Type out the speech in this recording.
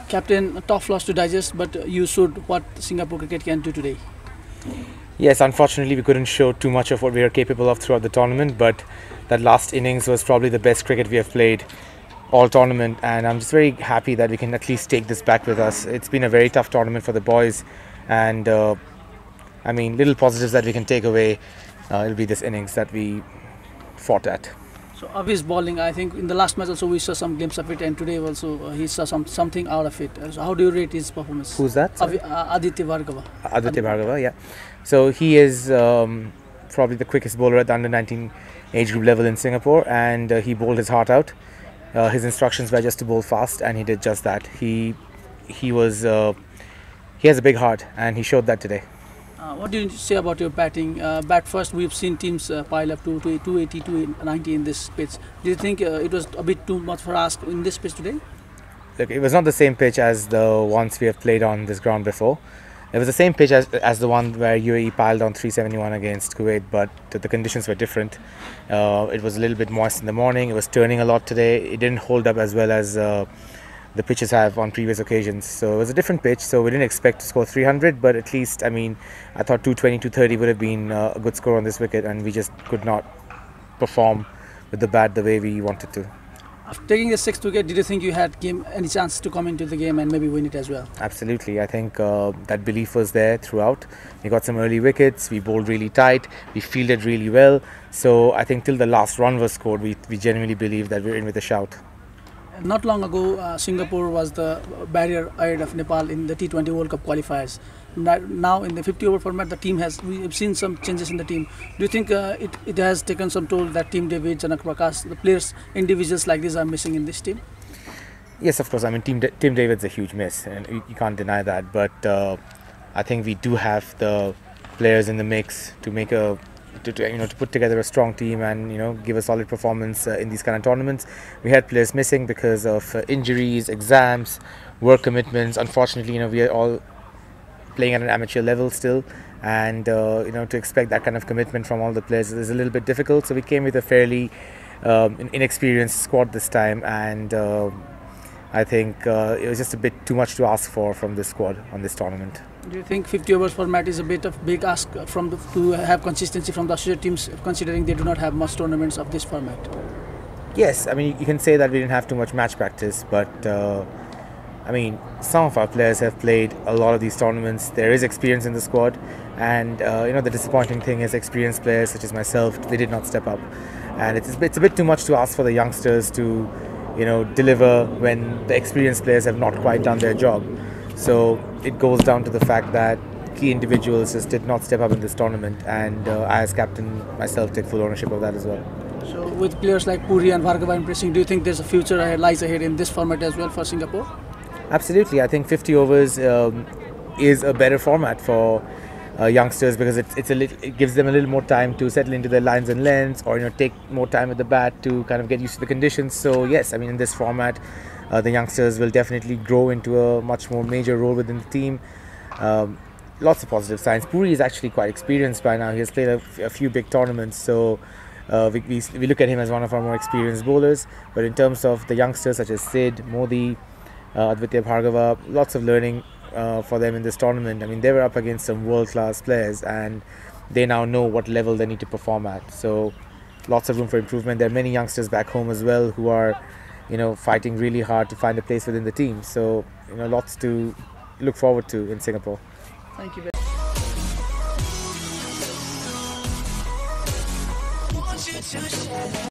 Captain, a tough loss to digest, but you showed what Singapore cricket can do today. Yes, unfortunately we couldn't show too much of what we are capable of throughout the tournament, but that last innings was probably the best cricket we have played all tournament, and I'm just very happy that we can at least take this back with us. It's been a very tough tournament for the boys, and little positives that we can take away, it'll be this innings that we fought at. So obvious bowling, I think in the last match also we saw some glimpse of it, and today also he saw something out of it. So how do you rate his performance? Who's that? Aditya Bhargava. Aditya Bhargava, yeah. So he is probably the quickest bowler at the under-19 age group level in Singapore, and he bowled his heart out. His instructions were just to bowl fast, and he did just that. He has a big heart, and he showed that today. What do you say about your batting? Bat first, we've seen teams pile up to 280, 290 in this pitch. Do you think it was a bit too much for us in this pitch today? Look, it was not the same pitch as the ones we have played on this ground before. It was the same pitch as the one where UAE piled on 371 against Kuwait, but the conditions were different. It was a little bit moist in the morning. It was turning a lot today. It didn't hold up as well as the pitches have on previous occasions. So it was a different pitch, so we didn't expect to score 300, but at least, I thought 220, 230 would have been a good score on this wicket, and we just could not perform with the bat the way we wanted to. After taking the sixth wicket, did you think you had any chance to come into the game and maybe win it as well? Absolutely. I think that belief was there throughout. We got some early wickets, we bowled really tight, we fielded really well. So I think till the last run was scored, we genuinely believed that we were in with a shout. Not long ago, Singapore was the barrier ahead of Nepal in the T20 World Cup qualifiers. Now in the 50-over format, we've seen some changes in the team. Do you think it has taken some toll that Team David, Janak Prakash, the players, individuals like this are missing in this team? Yes, of course. Team David's a huge miss, and you can't deny that. But I think we do have the players in the mix to make to put together a strong team and give a solid performance in these kind of tournaments. We had players missing because of injuries, exams, work commitments. Unfortunately, we are all playing at an amateur level still, and to expect that kind of commitment from all the players is a little bit difficult. So we came with a fairly inexperienced squad this time, and I think it was just a bit too much to ask for from this squad on this tournament. Do you think 50 overs format is a bit of big ask to have consistency from the Australia teams, considering they do not have much tournaments of this format? Yes, you can say that we didn't have too much match practice, but some of our players have played a lot of these tournaments. There is experience in the squad, and the disappointing thing is experienced players such as myself, they did not step up, and it's a bit too much to ask for the youngsters to deliver when the experienced players have not quite done their job. So it goes down to the fact that key individuals just did not step up in this tournament, and I as captain myself take full ownership of that as well. So with players like Puri and Bhargava impressing, do you think there's a future lies ahead in this format as well for Singapore? Absolutely. I think 50 overs is a better format for youngsters, because it gives them a little more time to settle into their lines and lengths, or take more time with the bat to kind of get used to the conditions. So yes, in this format the youngsters will definitely grow into a much more major role within the team. Lots of positive signs. Puri is actually quite experienced by now. He has played a few big tournaments, so we look at him as one of our more experienced bowlers. But in terms of the youngsters such as Sid, Modi, Aditya Bhargava, lots of learning for them in this tournament. They were up against some world-class players, and they now know what level they need to perform at. So lots of room for improvement. There are many youngsters back home as well who are fighting really hard to find a place within the team. So lots to look forward to in Singapore. Thank you very much.